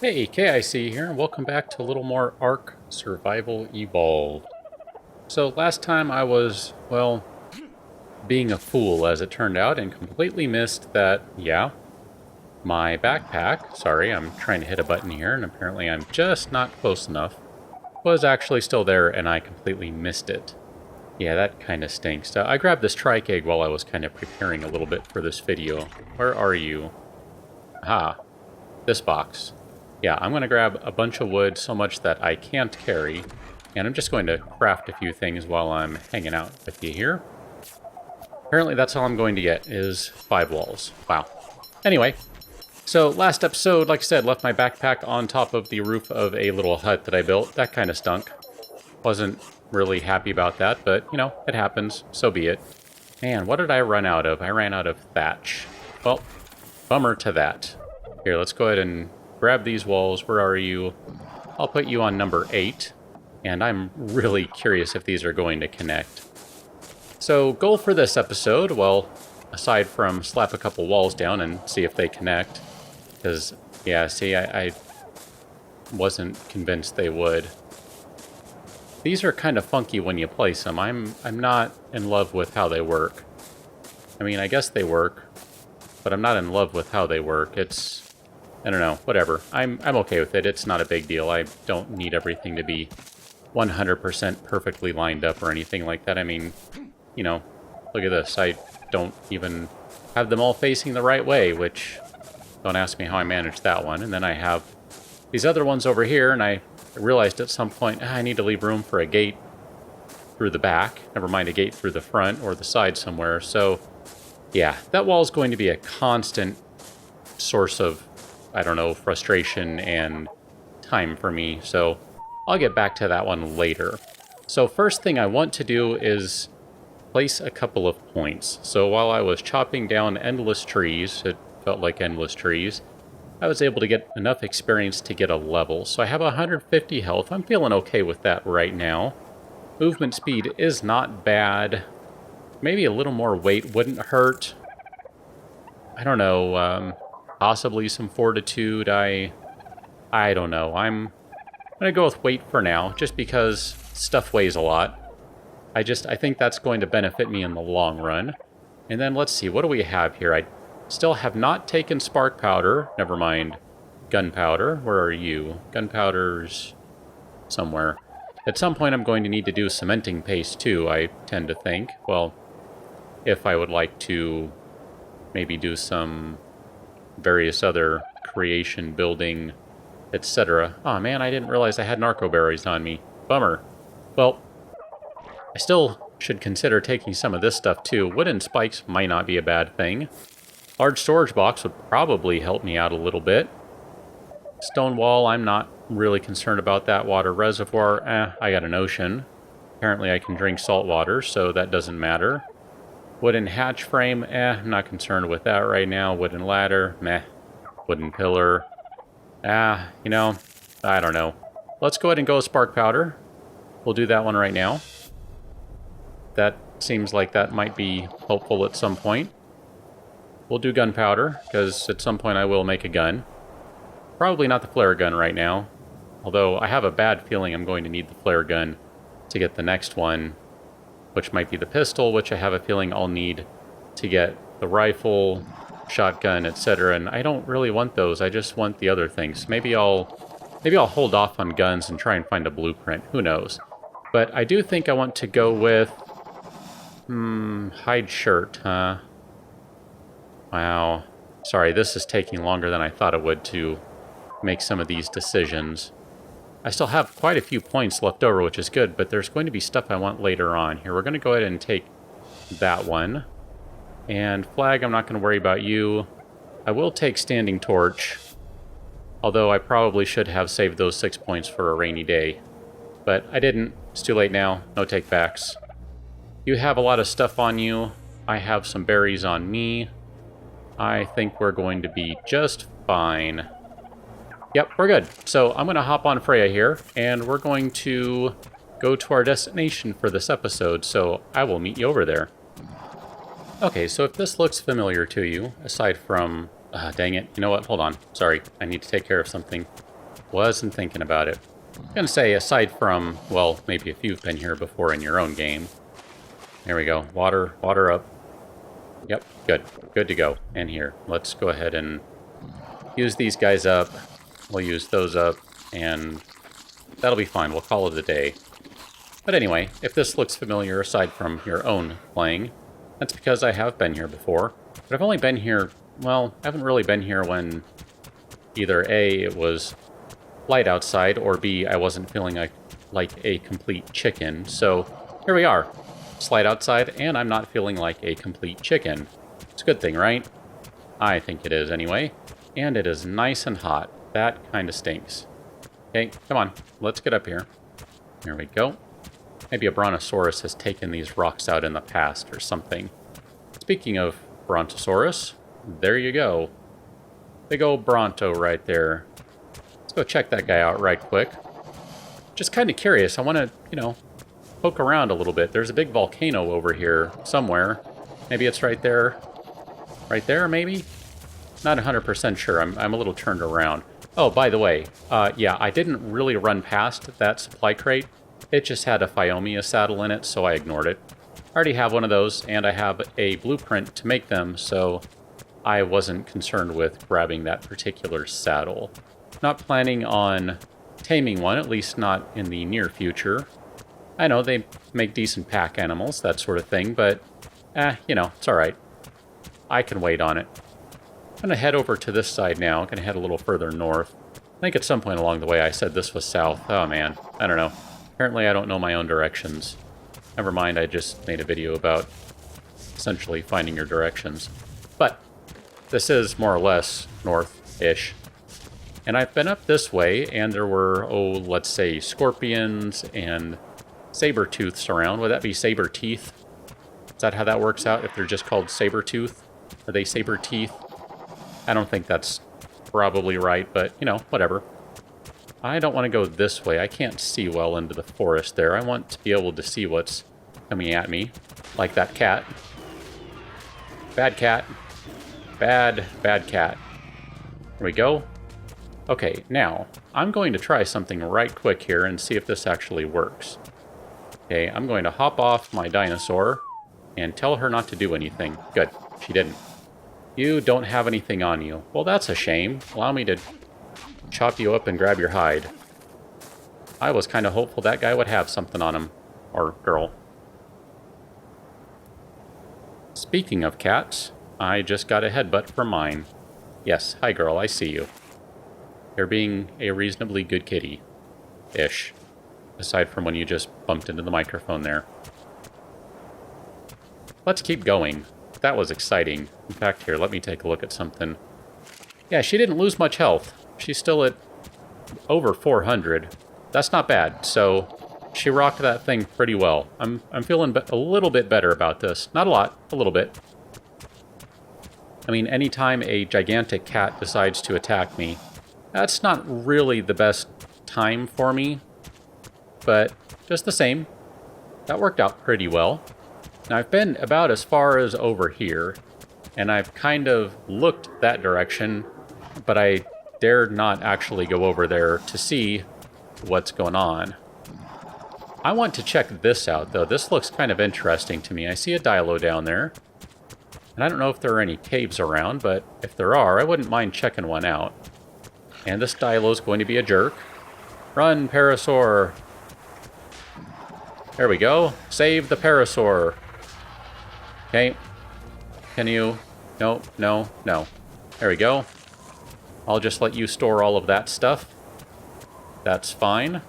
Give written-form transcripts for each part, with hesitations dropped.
Hey, KIC here, and welcome back to a little more ARK Survival Evolved. So last time I was, well, being a fool as it turned out, and completely missed that, yeah, my backpack, sorry, I'm trying to hit a button here, and apparently I'm just not close enough, was actually still there, and I completely missed it. Yeah, that kind of stinks. I grabbed this trike egg while I was kind of preparing a little bit for this video. Where are you? Aha, this box. Yeah, I'm going to grab a bunch of wood, so much that I can't carry, and I'm just going to craft a few things while I'm hanging out with you here. Apparently that's all I'm going to get, is 5 walls. Wow. Anyway, so last episode, like I said, left my backpack on top of the roof of a little hut that I built. That kind of stunk. Wasn't really happy about that, but, you know, it happens. So be it. Man, what did I run out of? I ran out of thatch. Well, bummer to that. Here, let's go ahead and grab these walls. Where are you? I'll put you on number 8. And I'm really curious if these are going to connect. So, goal for this episode, well, aside from slap a couple walls down and see if they connect. Because, yeah, see, I wasn't convinced they would. These are kind of funky when you place them. I'm not in love with how they work. I mean, I guess they work, but I'm not in love with how they work. It's, I don't know, whatever. I'm okay with it. It's not a big deal. I don't need everything to be 100% perfectly lined up or anything like that. I mean, you know, look at this. I don't even have them all facing the right way, which, don't ask me how I managed that one. And then I have these other ones over here, and I realized at some point, I need to leave room for a gate through the back. Never mind a gate through the front or the side somewhere. So, yeah, that wall is going to be a constant source of, I don't know, frustration and time for me. So, I'll get back to that one later. So, first thing I want to do is place a couple of points. So, while I was chopping down endless trees, it felt like endless trees, I was able to get enough experience to get a level. So I have 150 health. I'm feeling okay with that right now. Movement speed is not bad. Maybe a little more weight wouldn't hurt. I don't know. Possibly some fortitude. I don't know. I'm going to go with weight for now, just because stuff weighs a lot. I think that's going to benefit me in the long run. And then let's see. What do we have here? I still have not taken spark powder. Never mind. Gunpowder. Where are you? Gunpowder's somewhere. At some point I'm going to need to do cementing paste too, I tend to think. Well, if I would like to maybe do some various other creation, building, etc. Oh man, I didn't realize I had narco berries on me. Bummer. Well, I still should consider taking some of this stuff too. Wooden spikes might not be a bad thing. Large storage box would probably help me out a little bit. Stone wall, I'm not really concerned about that. Water reservoir, I got an ocean. Apparently I can drink salt water, so that doesn't matter. Wooden hatch frame, I'm not concerned with that right now. Wooden ladder, meh. Wooden pillar, you know, I don't know. Let's go ahead and go with spark powder. We'll do that one right now. That seems like that might be helpful at some point. We'll do gunpowder, because at some point I will make a gun. Probably not the flare gun right now. Although I have a bad feeling I'm going to need the flare gun to get the next one, which might be the pistol, which I have a feeling I'll need to get the rifle, shotgun, etc. And I don't really want those, I just want the other things. Maybe I'll hold off on guns and try and find a blueprint, who knows. But I do think I want to go with hide shirt, huh? Wow. Sorry, this is taking longer than I thought it would to make some of these decisions. I still have quite a few points left over, which is good, but there's going to be stuff I want later on. Here, we're going to go ahead and take that one. And flag, I'm not going to worry about you. I will take standing torch, although I probably should have saved those 6 points for a rainy day. But I didn't. It's too late now. No takebacks. You have a lot of stuff on you. I have some berries on me. I think we're going to be just fine. Yep, we're good. So I'm going to hop on Freya here, and we're going to go to our destination for this episode, so I will meet you over there. Okay, so if this looks familiar to you, aside from... dang it. You know what? Hold on. Sorry. I need to take care of something. Wasn't thinking about it. I'm gonna say, aside from, well, maybe if you've been here before in your own game. There we go. Water up. Yep, good. Good to go. And here, let's go ahead and use these guys up. We'll use those up, and that'll be fine. We'll call it a day. But anyway, if this looks familiar aside from your own playing, that's because I have been here before. But I've only been here, well, I haven't really been here when either A, it was light outside, or B, I wasn't feeling like a complete chicken. So here we are. It's light outside, and I'm not feeling like a complete chicken. It's a good thing, right? I think it is anyway. And it is nice and hot. That kind of stinks. Okay, come on. Let's get up here. There we go. Maybe a brontosaurus has taken these rocks out in the past or something. Speaking of brontosaurus, there you go. Big old bronto right there. Let's go check that guy out right quick. Just kind of curious. I want to, poke around a little bit. There's a big volcano over here somewhere. Maybe it's right there. Right there, maybe? Not 100% sure. I'm a little turned around. Oh, by the way, yeah, I didn't really run past that supply crate. It just had a Phiomia saddle in it, so I ignored it. I already have one of those, and I have a blueprint to make them, so I wasn't concerned with grabbing that particular saddle. Not planning on taming one, at least not in the near future. I know they make decent pack animals, that sort of thing, but, it's alright. I can wait on it. I'm going to head over to this side now. I'm going to head a little further north. I think at some point along the way I said this was south. Oh man, I don't know. Apparently I don't know my own directions. Never mind, I just made a video about essentially finding your directions. But this is more or less north-ish. And I've been up this way, and there were, let's say, scorpions and Sabertooths around. Would that be Saberteeth? Is that how that works out? If they're just called Sabertooth? Are they Saberteeth? I don't think that's probably right, but, whatever. I don't want to go this way. I can't see well into the forest there. I want to be able to see what's coming at me. Like that cat. Bad cat. Bad cat. There we go. Okay, now, I'm going to try something right quick here and see if this actually works. Okay, I'm going to hop off my dinosaur and tell her not to do anything. Good, she didn't. You don't have anything on you. Well, that's a shame. Allow me to chop you up and grab your hide. I was kind of hopeful that guy would have something on him. Or girl. Speaking of cats, I just got a headbutt from mine. Yes, hi girl, I see you. You're being a reasonably good kitty. Ish. Aside from when you just bumped into the microphone there. Let's keep going. That was exciting. In fact, here, let me take a look at something. Yeah, she didn't lose much health. She's still at over 400. That's not bad. So she rocked that thing pretty well. I'm feeling a little bit better about this. Not a lot, a little bit. I mean, anytime a gigantic cat decides to attack me, that's not really the best time for me. But just the same, that worked out pretty well. Now, I've been about as far as over here, and I've kind of looked that direction, but I dared not actually go over there to see what's going on. I want to check this out, though. This looks kind of interesting to me. I see a dilo down there, and I don't know if there are any caves around, but if there are, I wouldn't mind checking one out. And this dilo's going to be a jerk. Run, Parasaur! There we go. Save the Parasaur. Okay. Can you... No, no, no. There we go. I'll just let you store all of that stuff. That's fine.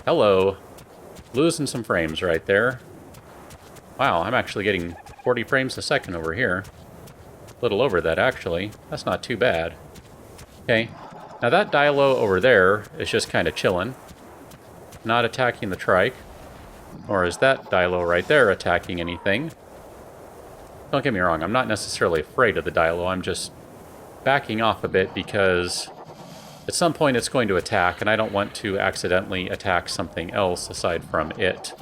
Hello. Losing some frames right there. Wow, I'm actually getting 40 frames a second over here. A little over that, actually. That's not too bad. Okay. Now that dilo over there is just kind of chilling. Not attacking the trike. Or is that dilo right there attacking anything? Don't get me wrong, I'm not necessarily afraid of the dilo, I'm just backing off a bit because at some point it's going to attack, and I don't want to accidentally attack something else aside from it.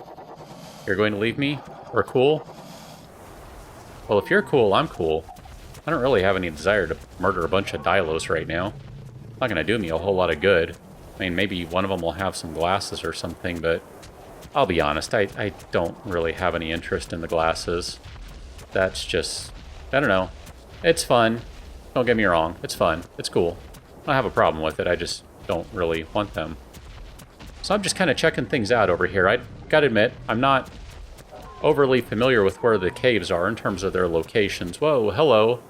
You're going to leave me? We're cool? Well, if you're cool, I'm cool. I don't really have any desire to murder a bunch of dilos right now. Not going to do me a whole lot of good. I mean, maybe one of them will have some glasses or something, but I'll be honest, I don't really have any interest in the glasses. That's just, I don't know. It's fun. Don't get me wrong. It's fun. It's cool. I don't have a problem with it. I just don't really want them. So I'm just kind of checking things out over here. I gotta admit, I'm not overly familiar with where the caves are in terms of their locations. Whoa, hello.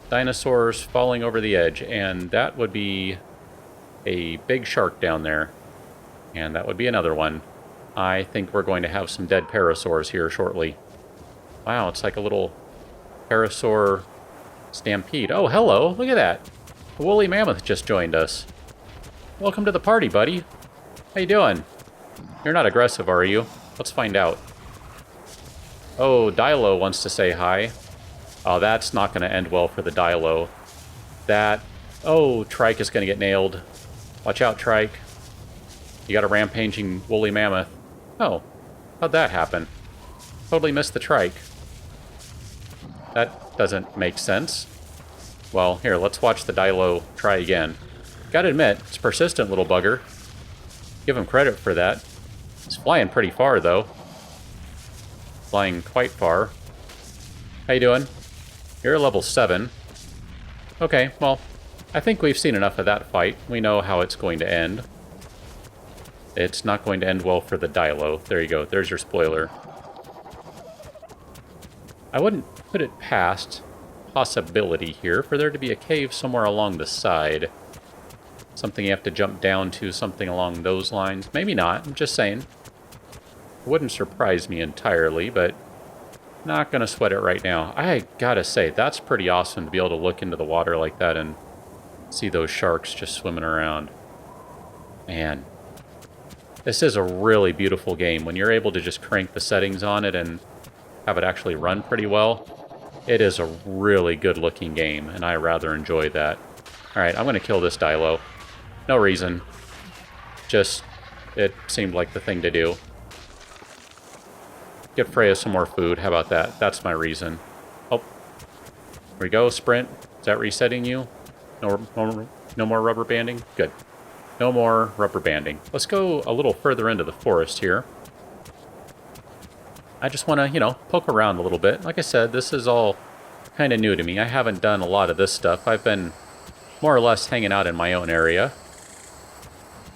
Dinosaurs falling over the edge, and that would be a big shark down there. And that would be another one. I think we're going to have some dead parasaurs here shortly. Wow, it's like a little parasaur stampede. Oh, hello, look at that. The woolly mammoth just joined us. Welcome to the party, buddy. How you doing? You're not aggressive, are you? Let's find out. Oh, Dilo wants to say hi. Oh, that's not going to end well for the Dilo. That... Oh, Trike is going to get nailed. Watch out, Trike. You got a rampaging woolly mammoth. Oh, how'd that happen? Totally missed the Trike. That doesn't make sense. Well, here, let's watch the Dilo try again. Gotta admit, it's a persistent little bugger. Give him credit for that. He's flying pretty far, though. Flying quite far. How you doing? You're level 7. Okay, well, I think we've seen enough of that fight. We know how it's going to end. It's not going to end well for the Dilo. There you go. There's your spoiler. I wouldn't put it past possibility here for there to be a cave somewhere along the side. Something you have to jump down to, something along those lines. Maybe not, I'm just saying. It wouldn't surprise me entirely, but not gonna sweat it right now. I gotta say, that's pretty awesome to be able to look into the water like that and see those sharks just swimming around. Man, this is a really beautiful game. When you're able to just crank the settings on it and have it actually run pretty well, it is a really good looking game, and I rather enjoy that. Alright, I'm gonna kill this Dilo. No reason. Just, it seemed like the thing to do. Get Freya some more food. How about that? That's my reason. Oh. Here we go. Sprint. Is that resetting you? No more rubber banding? Good. No more rubber banding. Let's go a little further into the forest here. I just want to, you know, poke around a little bit. Like I said, this is all kind of new to me. I haven't done a lot of this stuff. I've been more or less hanging out in my own area.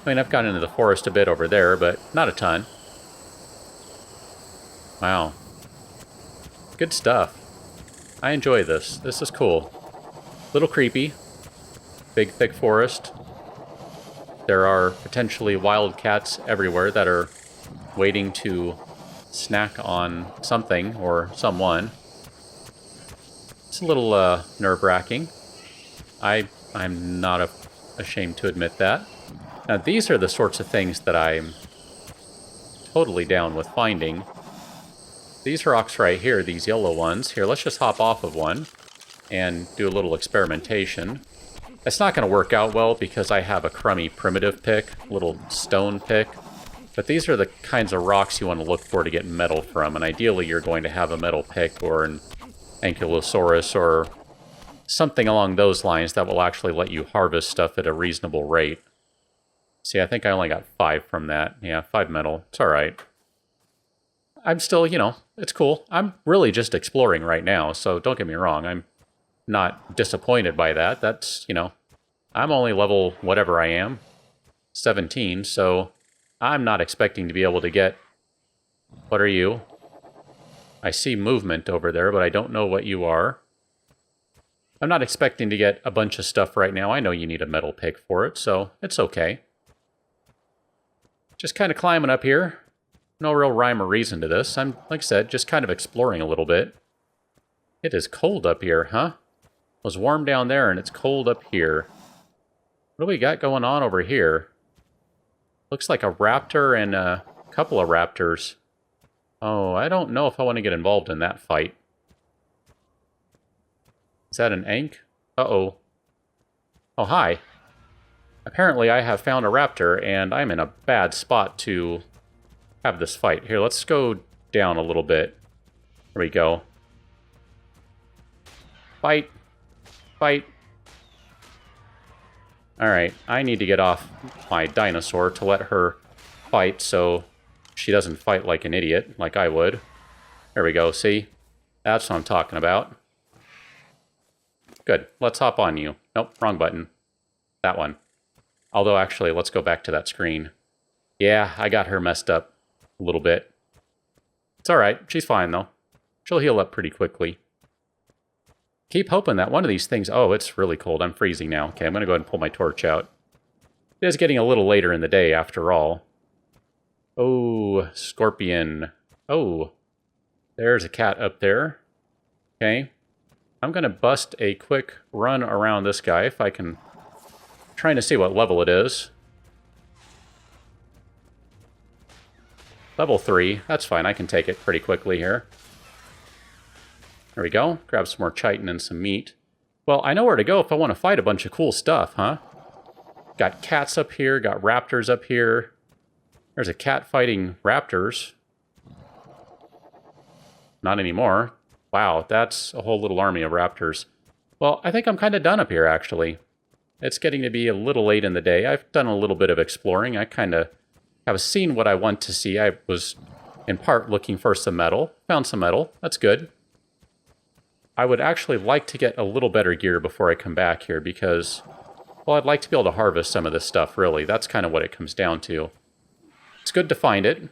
I mean, I've gone into the forest a bit over there, but not a ton. Wow. Good stuff. I enjoy this. This is cool. Little creepy. Big, thick forest. There are potentially wild cats everywhere that are waiting to snack on something or someone. It's a little nerve-wracking. I'm not ashamed to admit that. Now, these are the sorts of things that I'm totally down with finding. These rocks right here, these yellow ones. Here, let's just hop off of one and do a little experimentation. It's not going to work out well because I have a crummy primitive pick, little stone pick. But these are the kinds of rocks you want to look for to get metal from. And ideally, you're going to have a metal pick or an ankylosaurus or something along those lines that will actually let you harvest stuff at a reasonable rate. See, I think I only got 5 from that. Yeah, 5 metal. It's alright. I'm still, you know, it's cool. I'm really just exploring right now, so don't get me wrong. I'm not disappointed by that. That's, you know, I'm only level whatever I am, 17, so I'm not expecting to be able to get... What are you? I see movement over there, but I don't know what you are. I'm not expecting to get a bunch of stuff right now. I know you need a metal pick for it, so it's okay. Just kind of climbing up here. No real rhyme or reason to this. I'm, like I said, just kind of exploring a little bit. It is cold up here, huh? It was warm down there, and it's cold up here. What do we got going on over here? Looks like a raptor and a couple of raptors. Oh, I don't know if I want to get involved in that fight. Is that an Ankh? Uh-oh. Oh, hi. Apparently I have found a raptor, and I'm in a bad spot to have this fight. Here, let's go down a little bit. There we go. Fight. Fight. Alright, I need to get off my dinosaur to let her fight so she doesn't fight like an idiot, like I would. There we go, see? That's what I'm talking about. Good, let's hop on you. Nope, wrong button. That one. Although, actually, let's go back to that screen. Yeah, I got her messed up a little bit. It's alright, she's fine, though. She'll heal up pretty quickly. Keep hoping that one of these things... Oh, it's really cold. I'm freezing now. Okay, I'm going to go ahead and pull my torch out. It is getting a little later in the day, after all. Oh, scorpion. Oh, there's a cat up there. Okay. I'm going to bust a quick run around this guy if I can... Trying to see what level it is. Level 3. That's fine. I can take it pretty quickly here. There we go. Grab some more chitin and some meat. Well, I know where to go if I want to fight a bunch of cool stuff, huh? Got cats up here. Got raptors up here. There's a cat fighting raptors. Not anymore. Wow, that's a whole little army of raptors. Well, I think I'm kind of done up here, actually. It's getting to be a little late in the day. I've done a little bit of exploring. I kind of have seen what I want to see. I was, in part, looking for some metal. Found some metal. That's good. I would actually like to get a little better gear before I come back here because, well, I'd like to be able to harvest some of this stuff, really. That's kind of what it comes down to. It's good to find it.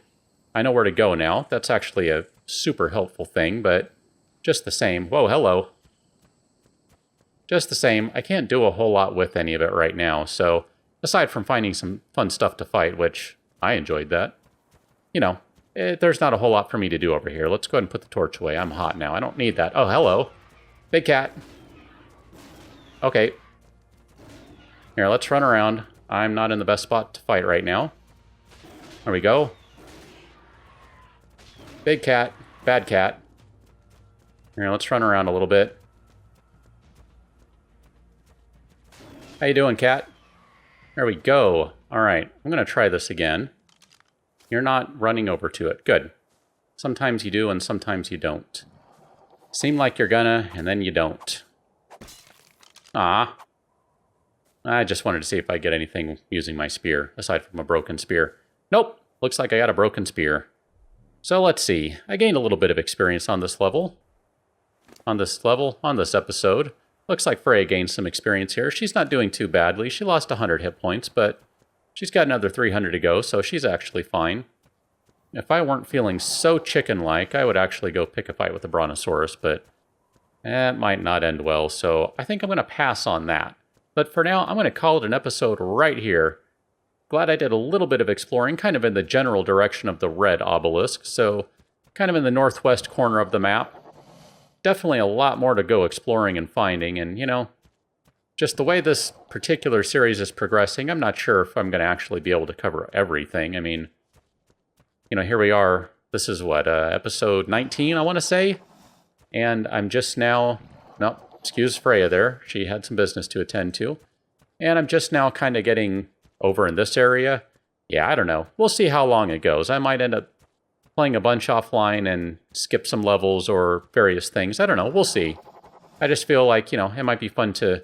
I know where to go now. That's actually a super helpful thing, but just the same. Whoa, hello. Just the same, I can't do a whole lot with any of it right now, so aside from finding some fun stuff to fight, which I enjoyed that, you know, there's not a whole lot for me to do over here. Let's go ahead and put the torch away. I'm hot now. I don't need that. Oh, hello. Big cat. Okay. Here, let's run around. I'm not in the best spot to fight right now. There we go. Big cat. Bad cat. Here, let's run around a little bit. How you doing, cat? There we go. All right, I'm going to try this again. You're not running over to it. Good. Sometimes you do and sometimes you don't. Seem like you're gonna, and then you don't. Ah. I just wanted to see if I get anything using my spear, aside from a broken spear. Nope. Looks like I got a broken spear. So let's see. I gained a little bit of experience on this level. On this episode. Looks like Freya gained some experience here. She's not doing too badly. She lost 100 hit points, but she's got another 300 to go, so she's actually fine. If I weren't feeling so chicken-like, I would actually go pick a fight with the Brontosaurus, but that might not end well, so I think I'm going to pass on that. But for now, I'm going to call it an episode right here. Glad I did a little bit of exploring, kind of in the general direction of the red obelisk, so kind of in the northwest corner of the map. Definitely a lot more to go exploring and finding, and, you know, just the way this particular series is progressing, I'm not sure if I'm going to actually be able to cover everything. I mean, you know, here we are. This is what, episode 19, I want to say? And I'm just now... Nope, excuse Freya there. She had some business to attend to. And I'm just now kind of getting over in this area. Yeah, I don't know. We'll see how long it goes. I might end up playing a bunch offline and skip some levels or various things. I don't know. We'll see. I just feel like, you know, it might be fun to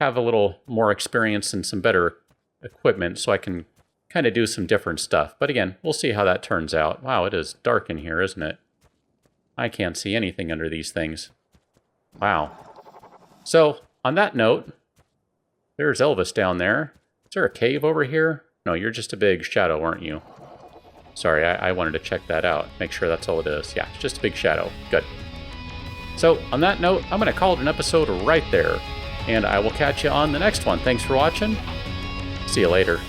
have a little more experience and some better equipment so I can kind of do some different stuff. But again, we'll see how that turns out. Wow, it is dark in here, isn't it? I can't see anything under these things. Wow. So, on that note, there's Elvis down there. Is there a cave over here? No, you're just a big shadow, aren't you? Sorry, I wanted to check that out. Make sure that's all it is. Yeah, it's just a big shadow. Good. So, on that note, I'm going to call it an episode right there. And I will catch you on the next one. Thanks for watching. See you later.